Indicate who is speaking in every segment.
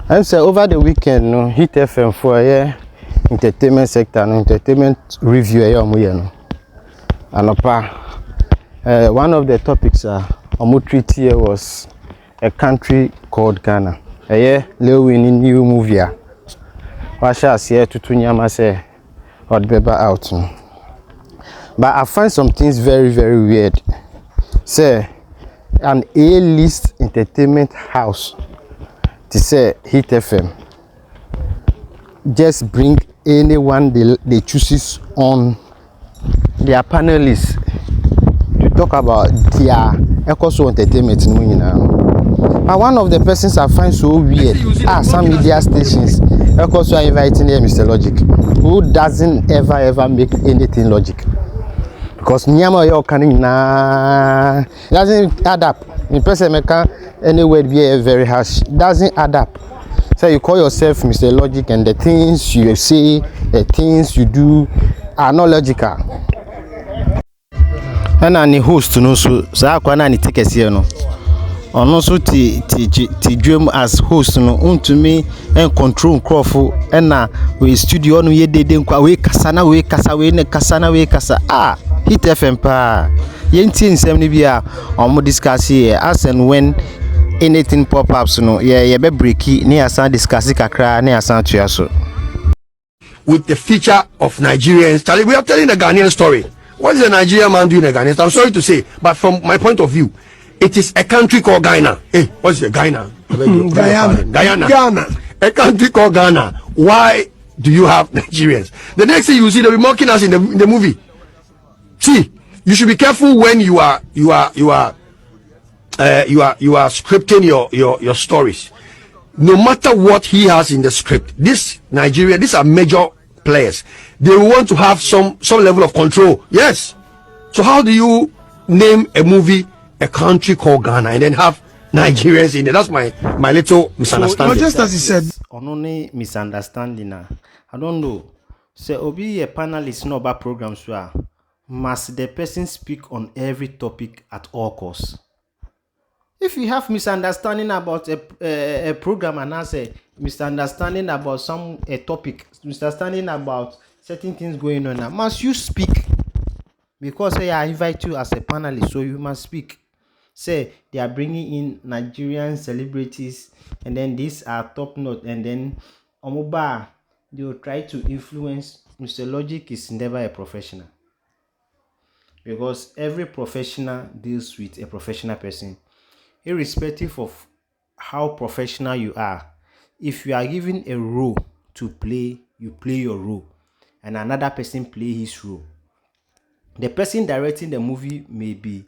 Speaker 1: I'm say over the weekend, no, Hit FM for entertainment sector, no entertainment review, no. And one of the topics treat here was a country called Ghana. Lewin new movie. What shall I say to Tunyama say or Beba out. No? But I find some things very, very weird. Say an A-list entertainment house to say Hit FM just bring anyone they chooses on their panelists to talk about their eco entertainment. But one of the persons I find so weird are some media stations also inviting here Mr. Logic, who doesn't ever make anything logic. Because Nyama yo can doesn't add up. In person make any word be very harsh. Doesn't add up. So you call yourself Mr. Logic and the things you say, the things you do are not logical. And any host no so akwana ni tickets here no. Ono so ti dream as host no untumi and control crofo na we studio no ye dede nkwa we kasa na we kasa we ne kasa na we kasa Hit FM pa yenti nsem ni bia omo discuss here as and when anything pop ups no ye be breaki ne asan discuss kakra ne asan tua so
Speaker 2: with the feature of Nigerians. We are telling a Ghanaian story. What is a Nigerian man doing in Ghana? I'm sorry to say, but from my point of view, it is a country called Ghana. Hey, what's it? Ghana. Ghana. A country called Ghana. Why do you have Nigerians? The next thing you see, they'll be mocking us in the movie. See, you should be careful when you are scripting your stories. No matter what he has in the script, this Nigeria, these are major players. They want to have some level of control. Yes. So how do you name a movie a country called Ghana and then have Nigerians in it? That's my little misunderstanding.
Speaker 3: So, just as he said,
Speaker 1: only misunderstanding. I don't know. Say obi a panelist no about programs so must the person speak on every topic at all costs. If you have misunderstanding about a program and I say misunderstanding about a topic, misunderstanding about certain things going on, must you speak? Because I invite you as a panelist, so you must speak. Say they are bringing in Nigerian celebrities, and then these are top notch, and then Omoba they will try to influence. Mr. Logic is never a professional, because every professional deals with a professional person. Irrespective of how professional you are, if you are given a role to play, you play your role and another person play his role. The person directing the movie may be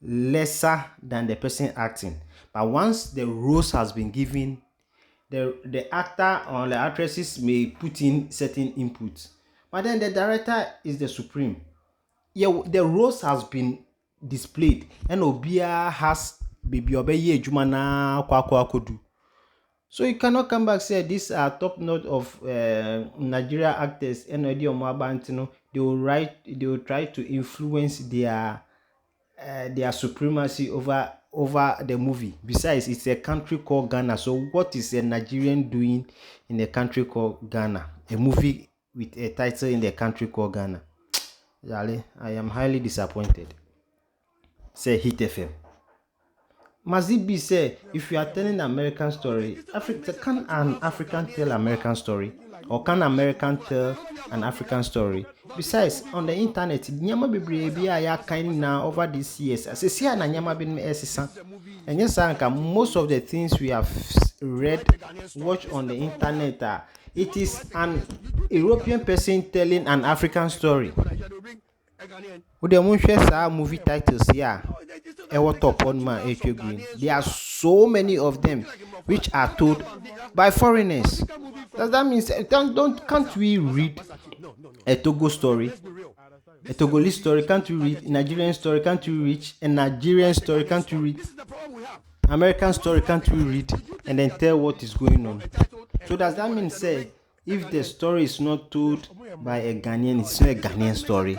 Speaker 1: lesser than the person acting, but once the roles has been given, the actor or the actresses may put in certain inputs, but then the director is the supreme. Yeah, the roles has been displayed and Obia has baby obey juma na kwa kodu. So you cannot come back say these are top notch of Nigeria actors and they will try to influence their supremacy over the movie. Besides, it's a country called Ghana. So what is a Nigerian doing in a country called Ghana? A movie with a title in the country called Ghana. Yale, I am highly disappointed. Say Hit FM. Must it be said, if you are telling an American story, can an African tell American story? Or can American tell an African story? Besides, on the internet, nyama bebrebe ya kind now over these years. As I say, na nyama bin esisa. And yes, most of the things we have read, watched on the internet, it is an European person telling an African story. There are movie titles here. There are so many of them which are told by foreigners. Does that mean can't we read a Togo story, a Togolese story? Can't we read a Nigerian story? Can't we read a Nigerian story? Can't we read American story? Can't we read and then tell what is going on? So does that mean say if the story is not told by a Ghanaian, it's not a Ghanaian story?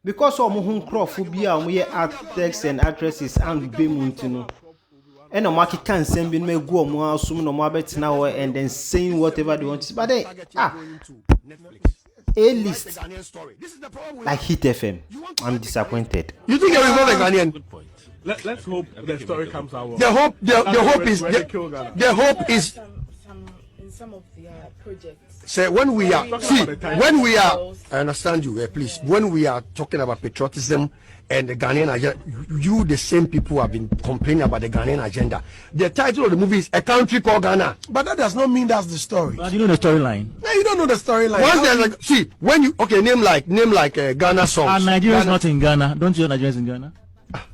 Speaker 1: Because of actors and actresses and And no market can send me go more assume no more bet now and then saying whatever they want to say. But then A-list like Hit FM. I'm disappointed.
Speaker 2: You think there is not a Ghanaian?
Speaker 3: Good point. Let's hope the story comes out.
Speaker 2: The hope is
Speaker 4: In some of the projects.
Speaker 2: say when we are I understand you, please. When we are talking about patriotism and the Ghanaian agenda, you the same people have been complaining about the Ghanaian agenda. The title of the movie is A Country Called Ghana.
Speaker 5: But that does not mean that's the story.
Speaker 3: But you know the storyline.
Speaker 5: No, you don't know the storyline.
Speaker 2: Once there's like, see, when you name like Ghana songs.
Speaker 3: Are Nigerians not in Ghana? Don't you know Nigerians in Ghana?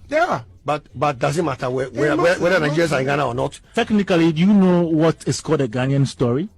Speaker 5: There are.
Speaker 2: But doesn't matter whether Nigerians are in Ghana or not.
Speaker 3: Technically, do you know what is called a Ghanaian story?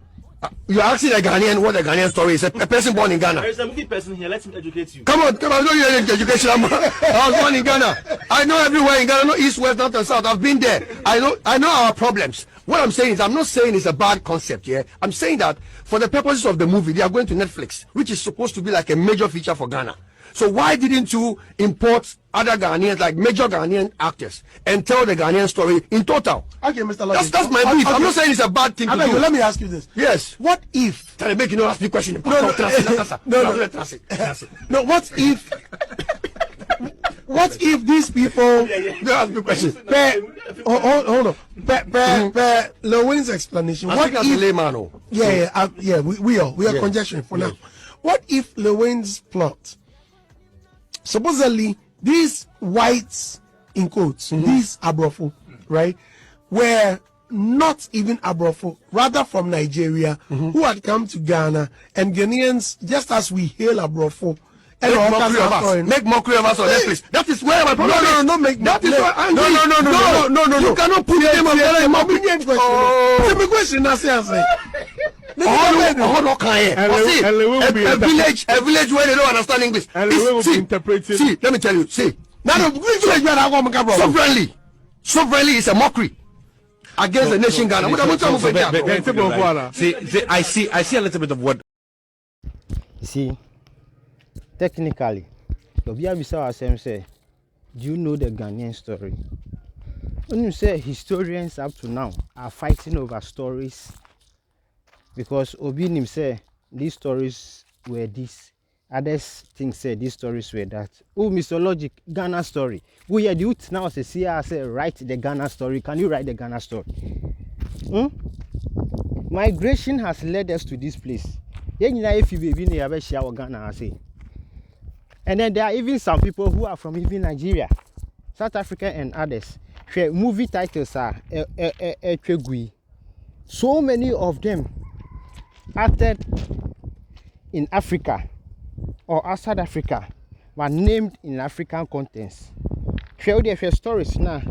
Speaker 2: You're asking a Ghanaian what a Ghanaian story is. A person born in Ghana.
Speaker 3: There's a movie person here. Let him educate you.
Speaker 2: Come on, I know you need education. I was born in Ghana. I know everywhere in Ghana. I know east, west, north, and south. I've been there. I know our problems. What I'm saying is, I'm not saying it's a bad concept. Yeah, I'm saying that for the purposes of the movie, they are going to Netflix, which is supposed to be like a major feature for Ghana. So why didn't you import other Ghanaians, like major Ghanaian actors, and tell the Ghanaian story in total?
Speaker 5: Okay, Mr. Logic.
Speaker 2: That's my belief. I'm not saying it's a bad thing to do.
Speaker 5: Let me ask you this.
Speaker 2: Yes.
Speaker 5: What if?
Speaker 2: Tell me, make you not ask me question.
Speaker 5: No. What if? What if these people?
Speaker 2: Don't ask me questions.
Speaker 5: Hold on. Per Lewin's explanation.
Speaker 2: What if? Layman, oh.
Speaker 5: Yeah. We are conjecturing for now. What if Lewin's plot? Supposedly, these whites, in quotes, these Abrofo, right, were not even Abrofo, rather from Nigeria, who had come to Ghana, and Ghanaians, just as we hail Abrofo, and
Speaker 2: make mockery of us on Netflix. That is where my problem is.
Speaker 5: No, make
Speaker 2: that is why I'm
Speaker 5: no.
Speaker 2: You cannot put them on the
Speaker 5: opinion question.
Speaker 2: Oh.
Speaker 5: The question I say.
Speaker 2: A village where they don't understand English. See, let me tell you. See, sovereignly is a mockery against the nation Ghana.
Speaker 3: I see a little bit of what.
Speaker 1: You see, technically, say, do you know the Ghanaian story? When you say historians up to now are fighting over stories, because Obinim say these stories were this, others think say these stories were that. Oh, Mr. Logic, Ghana story. We are the youth now say write the Ghana story. Can you write the Ghana story? Migration has led us to this place. And then there are even some people who are from even Nigeria, South Africa and others. Movie titles are so many of them acted in Africa or outside Africa were named in African contents. Stories now,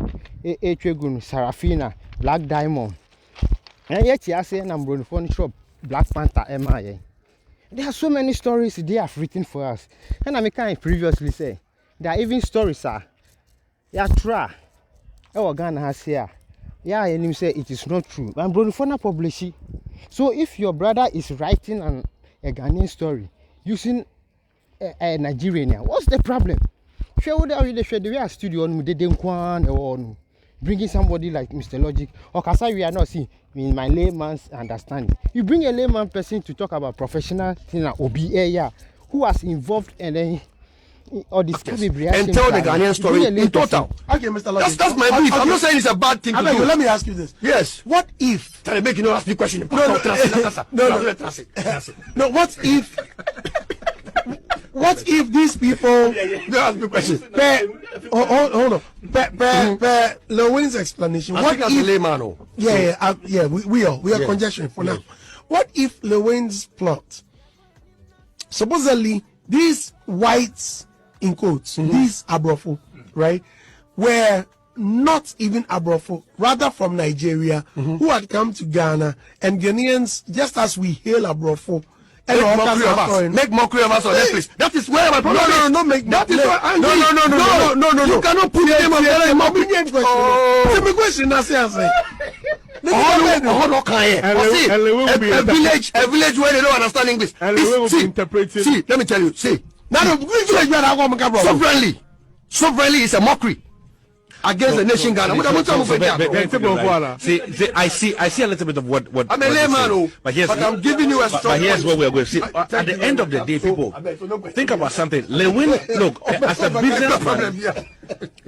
Speaker 1: Sarafina, Black Diamond, and yet you say number one shop, Black Panther, MIA. There are so many stories they have written for us. And I can previously say there are even stories try. Ghana has here. And you say it is not true. And Brunifona publish it. So if your brother is writing a Ghanaian story using a Nigerian, what's the problem? The way studio on bringing somebody like Mr. Logic or Kasa, we are not seeing in my layman's understanding. You bring a layman person to talk about professional thing OBA who was involved and then or this
Speaker 2: and tell the Ghanaian story in total.
Speaker 5: Okay, Mr. Logic.
Speaker 2: That's my belief. I'm not saying it's a bad thing to do.
Speaker 5: Let me ask you this.
Speaker 2: Yes.
Speaker 5: What if?
Speaker 2: Tell me, make you not ask me question.
Speaker 5: No. What if these people?
Speaker 2: Don't ask me questions.
Speaker 5: Hold on. Per Lewin's explanation. What if?
Speaker 2: Layman, oh.
Speaker 5: We are conjecturing for now. What if Lewin's plot? Supposedly, these whites, in quotes, these Abrofo, right, were not even Abrofo, rather from Nigeria, who had come to Ghana, and Ghanaians, just as we hail Abrofo, and
Speaker 2: make mockery of us on Netflix. That is where my problem is.
Speaker 5: No, make
Speaker 2: that is why I'm no. You cannot put them on the opinion question.
Speaker 5: The question I say.
Speaker 2: A village where they don't understand English. See, let me tell you. See, sovereignly is a mockery against the nation Ghana.
Speaker 3: See, I see a little bit of what
Speaker 2: I'm a layman,
Speaker 3: but
Speaker 2: I'm giving you a strong
Speaker 3: But here's
Speaker 2: point.
Speaker 3: where we're going. See, at the end of the day, people think about something. Lewin, look, as a businessman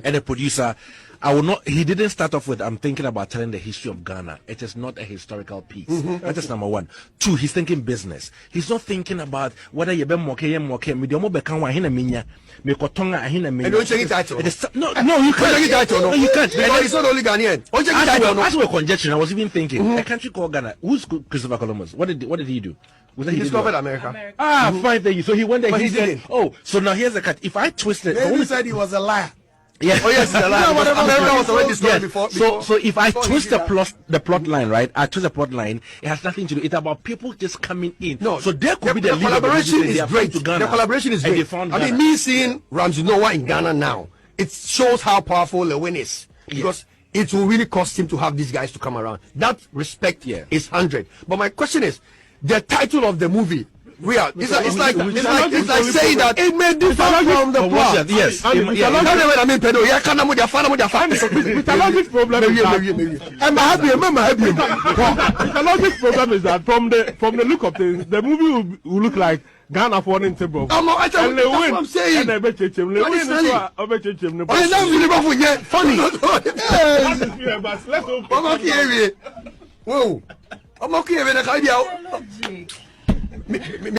Speaker 3: and a producer, I will not. He didn't start off with, I'm thinking about telling the history of Ghana. It is not a historical piece. That is number one. Two, he's thinking business. He's not thinking about whether you be môckîng. Me don't be can wahina minya. Me kotonga ahina minya.
Speaker 2: And don't change it title.
Speaker 3: No, you can't.
Speaker 2: No,
Speaker 3: You can't.
Speaker 2: Because it's not only Ghanaian.
Speaker 3: As we're conjecturing, I was even thinking, a country called Ghana. Who's Christopher Columbus? What did he do? Was that
Speaker 2: He
Speaker 3: did
Speaker 2: discovered
Speaker 3: what?
Speaker 2: America.
Speaker 3: Ah, fine, thank you. So he went there.
Speaker 2: But
Speaker 3: He
Speaker 2: he
Speaker 3: said,
Speaker 2: didn't.
Speaker 3: "Oh, so now here's the cut. If I twist it, the
Speaker 5: Then
Speaker 3: only
Speaker 5: he said he was a liar.
Speaker 3: yeah.
Speaker 2: Oh yes, it's a lie.
Speaker 5: No, whatever,
Speaker 2: America was already
Speaker 3: Yes.
Speaker 2: discovered before.
Speaker 3: So if I
Speaker 2: before he
Speaker 3: twist
Speaker 2: did
Speaker 3: the plot line, right? I twist the plot line. It has nothing to do. It's about people just coming in.
Speaker 2: No,
Speaker 3: so there could be the leader of the
Speaker 2: collaboration
Speaker 3: business, they
Speaker 2: is
Speaker 3: are
Speaker 2: great.
Speaker 3: from to Ghana,
Speaker 2: The collaboration is
Speaker 3: and
Speaker 2: great.
Speaker 3: they found
Speaker 2: I mean,
Speaker 3: Ghana.
Speaker 2: me seeing Ramsey Noah in Ghana now, it shows how powerful Lewin is because it will really cost him to have these guys to come around. That respect is 100. But my question is, the title of the movie. It's like saying that it may differ from the plot.
Speaker 3: Yes.
Speaker 6: Mythologic problem is mythologic problem is that from the look of things, the movie will look like Ghana falling into Bob.
Speaker 2: I'm not- that's
Speaker 6: And they
Speaker 2: what
Speaker 6: win.
Speaker 2: I'm saying.
Speaker 6: And they bet you him. They
Speaker 2: That
Speaker 6: win.
Speaker 2: is
Speaker 6: So
Speaker 2: funny.
Speaker 6: I bet you him.
Speaker 2: Oh, it's not really bad for you. Funny.
Speaker 6: But let's hope.
Speaker 2: I'm okay with it. Whoa. I'm okay with it.